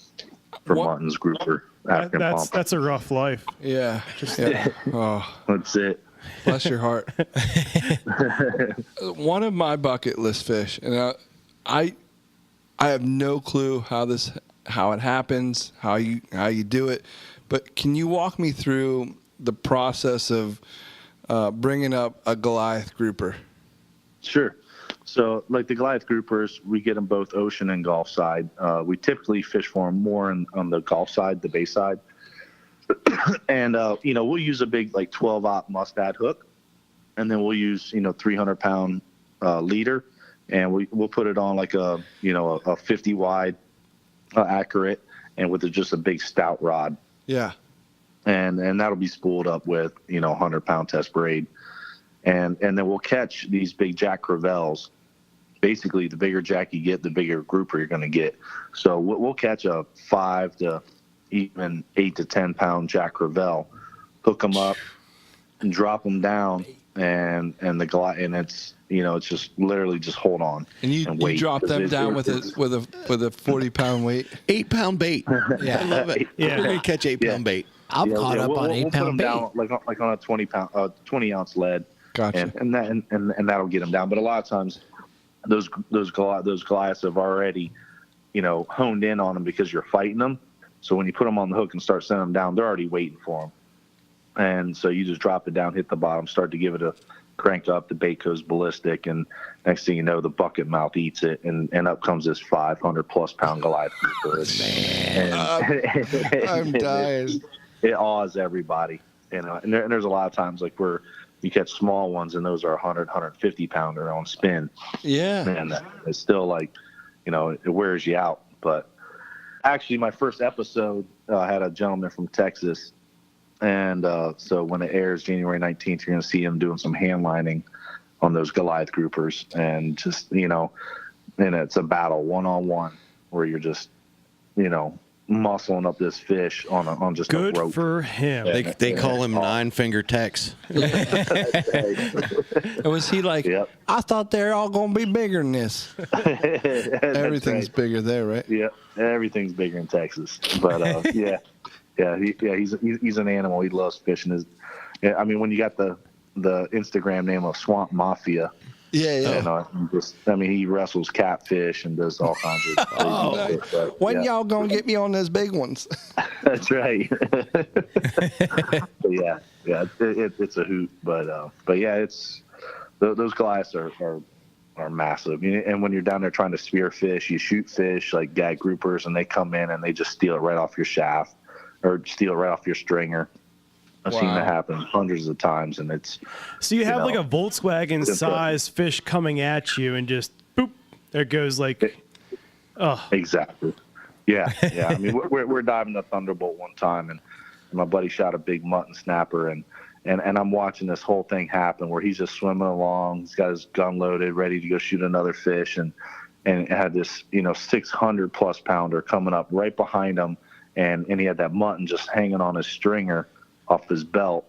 for muttons, grouper, African pump. That's a rough life. Yeah. Oh, That's it. bless your heart. One of my bucket list fish, and I have no clue how it happens, how you do it, but can you walk me through the process of bringing up a Goliath grouper? Sure. So, like the Goliath groupers, we get them both ocean and Gulf side. We typically fish for them more on the Gulf side, the bay side. And, we'll use a big, like, 12-aught mustad hook. And then we'll use, 300-pound leader. And we'll put it on, like, a 50-wide accurate, and with just a big stout rod. Yeah. And that'll be spooled up with, 100-pound test braid. And then we'll catch these big Jack Crevalles. Basically, the bigger Jack you get, the bigger grouper you're going to get. So we'll catch a 5 to even 8 to 10 pound Jack Crevalle, hook them up, and drop them down, and it's it's just literally just hold on. And you drop them down with a 40-pound weight. 8-pound bait. Yeah, I love it. Yeah. We're gonna catch 8-pound bait. I'm caught up on 8-pound bait. Down, like on a 20-ounce lead. Gotcha. And that'll get them down. But a lot of times, those Goliaths have already, honed in on them because you're fighting them. So when you put them on the hook and start sending them down, they're already waiting for them. And so you just drop it down, hit the bottom, start to give it a crank up. The bait goes ballistic, and next thing you know, the bucket mouth eats it, and up comes this 500+ pound Goliath grouper. I'm dying. It awes everybody, and there's a lot of times like where you catch small ones, and those are 100, 150 pounder on spin. Yeah. And it's still like, it wears you out. But actually, my first episode had a gentleman from Texas. And so when it airs January 19th, you're going to see him doing some hand lining on those Goliath groupers. And just, and it's a battle one-on-one where you're just, muscling up this fish on just Good a rope. for him. They call him Nine-Finger Tex. Was he like, Yep. I thought they're all going to be bigger than this? Everything's right. bigger there, right? Yeah, everything's bigger in Texas. But he's an animal. He loves fishing. When you got the Instagram name of Swamp Mafia. Yeah. He wrestles catfish and does all kinds of crazy shit. But, When y'all going to get me on those big ones? That's right. But it's a hoot. But it's those Goliaths are massive. And when you're down there trying to spear fish, you shoot fish like gag groupers, and they come in and they just steal it right off your shaft or steal it right off your stringer. I've seen that happen hundreds of times, and it's. So you have like a Volkswagen size fish coming at you, and just boop, there goes Exactly. Yeah. We're diving the Thunderbolt one time, and my buddy shot a big mutton snapper, and I'm watching this whole thing happen where he's just swimming along. He's got his gun loaded, ready to go shoot another fish, and had this 600 plus pounder coming up right behind him, and he had that mutton just hanging on his stringer off his belt,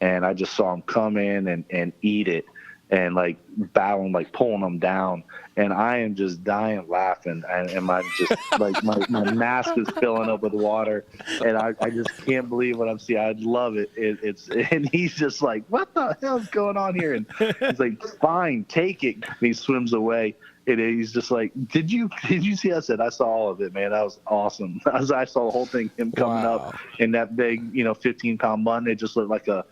and I just saw him come in and eat it, and like battling, like pulling him down, and I am just dying laughing, and my just like my mask is filling up with water, and I just can't believe what I'm seeing. I love it. And he's just like, what the hell's going on here? And he's like, fine, take it. And he swims away. And he's just like, did you see? I said, I saw all of it, man. That was awesome. I saw the whole thing, him coming up in that big, 15-pound mutton. It just looked like a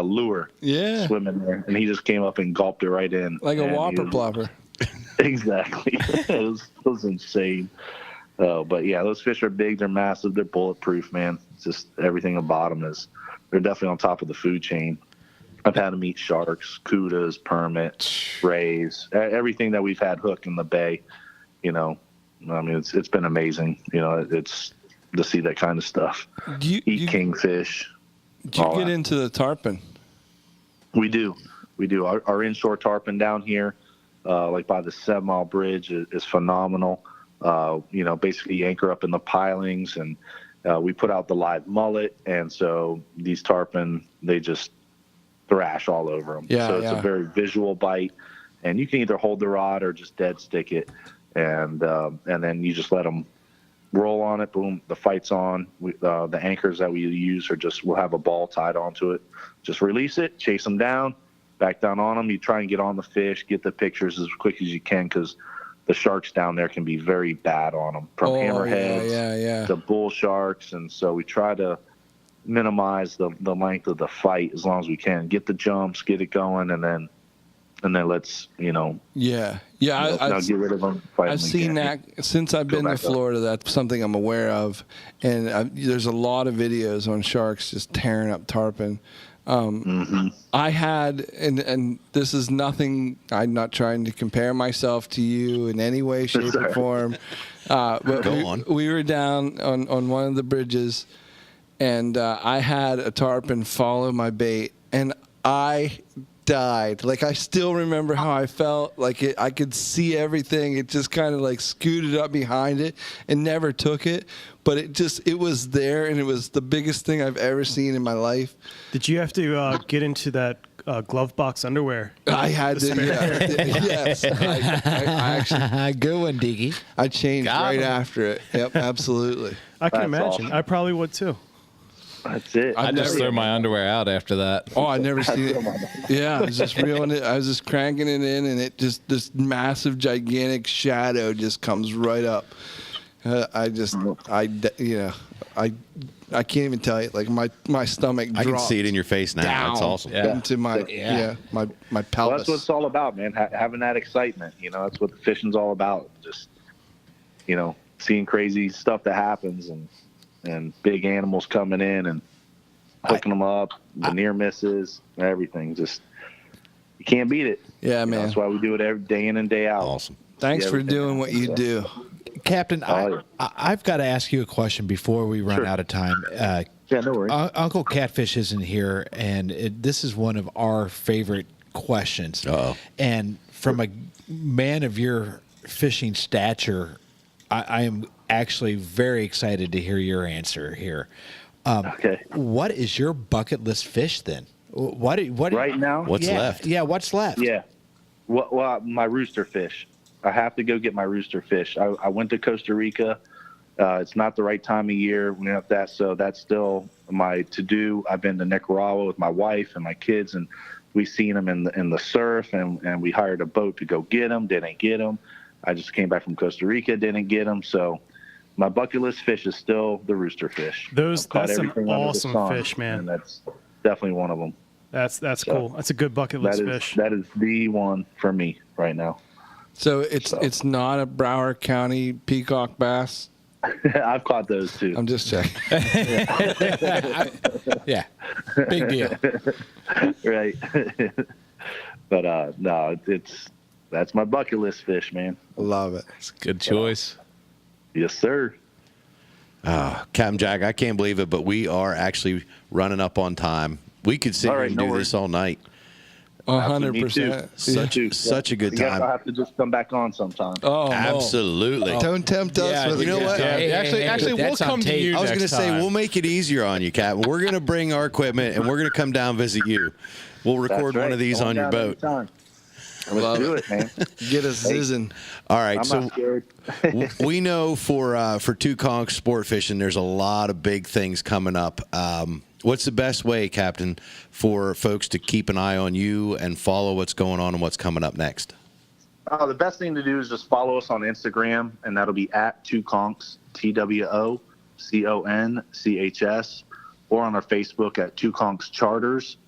lure, swimming there. And he just came up and gulped it right in, like a whopper plopper. Exactly. it was insane. But yeah, those fish are big. They're massive. They're bulletproof, man. It's just everything about them they're definitely on top of the food chain. I've had them eat sharks, cudas, permit, rays, everything that we've had hooked in the bay. It's been amazing. It's to see that kind of stuff. Eat kingfish. Do you get into the tarpon? We do. Our inshore tarpon down here, like by the 7 Mile Bridge, is phenomenal. Basically you anchor up in the pilings, and we put out the live mullet, and so these tarpon, they just thrash all over them. So it's a very visual bite, and you can either hold the rod or just dead stick it, and then you just let them roll on it. Boom, the fight's on. The anchors that we use we'll have a ball tied onto it. Just release it, chase them down, back down on them. You try and get on the fish, get the pictures as quick as you can, because the sharks down there can be very bad on them, from hammerheads to bull sharks, and so we try to minimize the length of the fight as long as we can. Get the jumps, get it going, and then let's now get rid of them. I've seen that since I've been to Florida. That's something I'm aware of, and there's a lot of videos on sharks just tearing up tarpon. I had, and this is nothing. I'm not trying to compare myself to you in any way, shape, or form. But we were down on one of the bridges, and I had a tarpon follow my bait, and I died. Like, I still remember how I felt. Like, I could see everything. It just kind of like scooted up behind it and never took it. But it was there, and it was the biggest thing I've ever seen in my life. Did you have to get into that glove box underwear? I had to, yes. I actually, good one, Diggy. I changed after it. Yep, absolutely. I can imagine. Awesome. I probably would too. That's it. I just throw my underwear out after that. Oh, I never seen it. Yeah, I was just reeling it. I was just cranking it in, and it just, this massive, gigantic shadow just comes right up. I can't even tell you. Like, my stomach dropped. I can see it in your face now. That's awesome. Into my my pelvis. Well, that's what it's all about, man. Having that excitement. That's what the fishing's all about. Just seeing crazy stuff that happens, and big animals coming in and hooking them up, the near misses, everything. Just, you can't beat it. Yeah, man. That's why we do it every day in and day out. Awesome. Thanks see for everything. doing what you do. Captain, I've got to ask you a question before we run out of time. Yeah, no worries. Uncle Catfish isn't here, and this is one of our favorite questions. Uh-oh. And from a man of your fishing stature, I am actually very excited to hear your answer here. Okay. What is your bucket list fish then? What Right now? What's left? Yeah, what's left? Yeah. Well, my rooster fish. I have to go get my rooster fish. I went to Costa Rica. It's not the right time of year. We're not that, so that's still my to-do. I've been to Nicaragua with my wife and my kids, and we seen them in the surf, and we hired a boat to go get them. Didn't get them. I just came back from Costa Rica. Didn't get them. So my bucket list fish is still the rooster fish. That's some everything under the awesome sun, fish, man. And that's definitely one of them. That's cool. That's a good bucket list fish. That is the one for me right now. So it's not a Broward County peacock bass. I've caught those too. I'm just checking. Yeah. Big deal. Right. But no, that's my bucket list fish, man. Love it. It's a good choice. Yes, sir. Captain Jack, I can't believe it, but we are actually running up on time. We could sit All here right, and no do worries. this all night. 100%. Such a good I guess time. I'll have to just come back on sometime. Oh, no. Absolutely. Don't tempt us. Yeah, with you know a what? good time. Actually, we'll that's on come to tape. you. I was going to say, we'll make it easier on you, Captain. We're going to bring our equipment, and we're going to come down and visit you. We'll record That's one of these Come on your down boat. anytime. Love Let's do it, man. Get us zizzing. All right, I'm so not scared. we know for Two Conchs sport fishing, there's a lot of big things coming up. What's the best way, Captain, for folks to keep an eye on you and follow what's going on and what's coming up next? The best thing to do is just follow us on Instagram, and that'll be at Two Conchs, TWOCONCHS, or on our Facebook at Two Conchs Charters,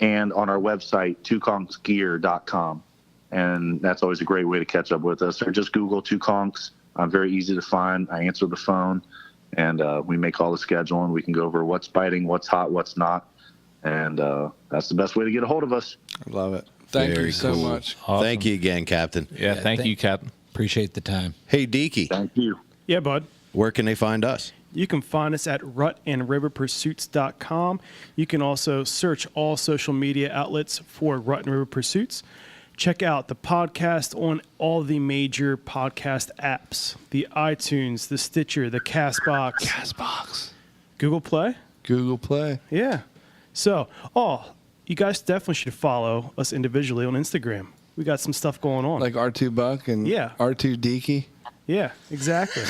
and on our website, twoconchsgear.com. And that's always a great way to catch up with us. Or just Google Two Conchs. I'm very easy to find. I answer the phone, and we make all the scheduling. We can go over what's biting, what's hot, what's not. And that's the best way to get a hold of us. I love it. Thank Very you so cool. much. Awesome. Thank you again, Captain. Yeah, thank you, Captain. Appreciate the time. Hey, Deaky, Thank you. Yeah, bud. where can they find us? You can find us at rutandriverpursuits.com. You can also search all social media outlets for Rut and River Pursuits. Check out the podcast on all the major podcast apps: the iTunes, the Stitcher, the Castbox, Google Play. Google Play. Yeah. So, you guys definitely should follow us individually on Instagram. We got some stuff going on. Like R2 Buck and Yeah. R2 Deaky. Yeah, exactly.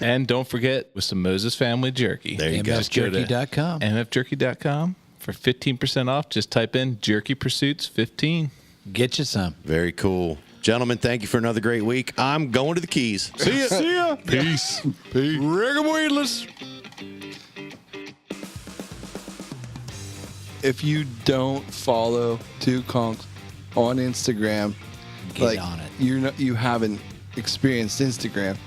And don't forget with some Moses Family Jerky. There you go. Just go to MFjerky.com. mfjerky.com for 15% off. Just type in Jerky Pursuits 15. Get you some. Very cool. Gentlemen, thank you for another great week. I'm going to the Keys. See ya. See ya. Peace. Rigor weedless. If you don't follow Two Conchs on Instagram, Get on it. you haven't experienced Instagram.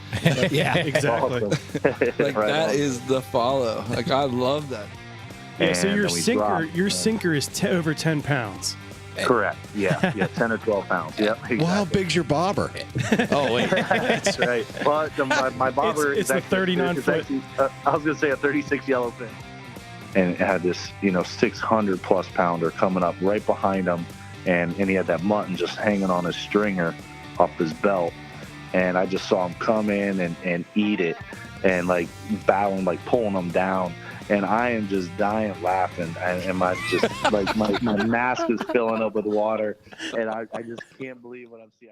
Yeah. Exactly. Like Right that on. is the follow. Like I love that. Yeah, so And your then we sinker, drop. your sinker is over 10 pounds. Correct. Yeah, 10 or 12 pounds. Yep. Exactly. Well, how big's your bobber? Oh, wait. That's right. Well, my bobber It's is the actually, 39 it's foot. actually, I was going to say a 36 yellowfin. And it had this, 600 plus pounder coming up right behind him. And he had that mutton just hanging on his stringer off his belt. And I just saw him come in and eat it and like bowing, like pulling him down. And I am just dying laughing. And my just like my mask is filling up with water. And I just can't believe what I'm seeing.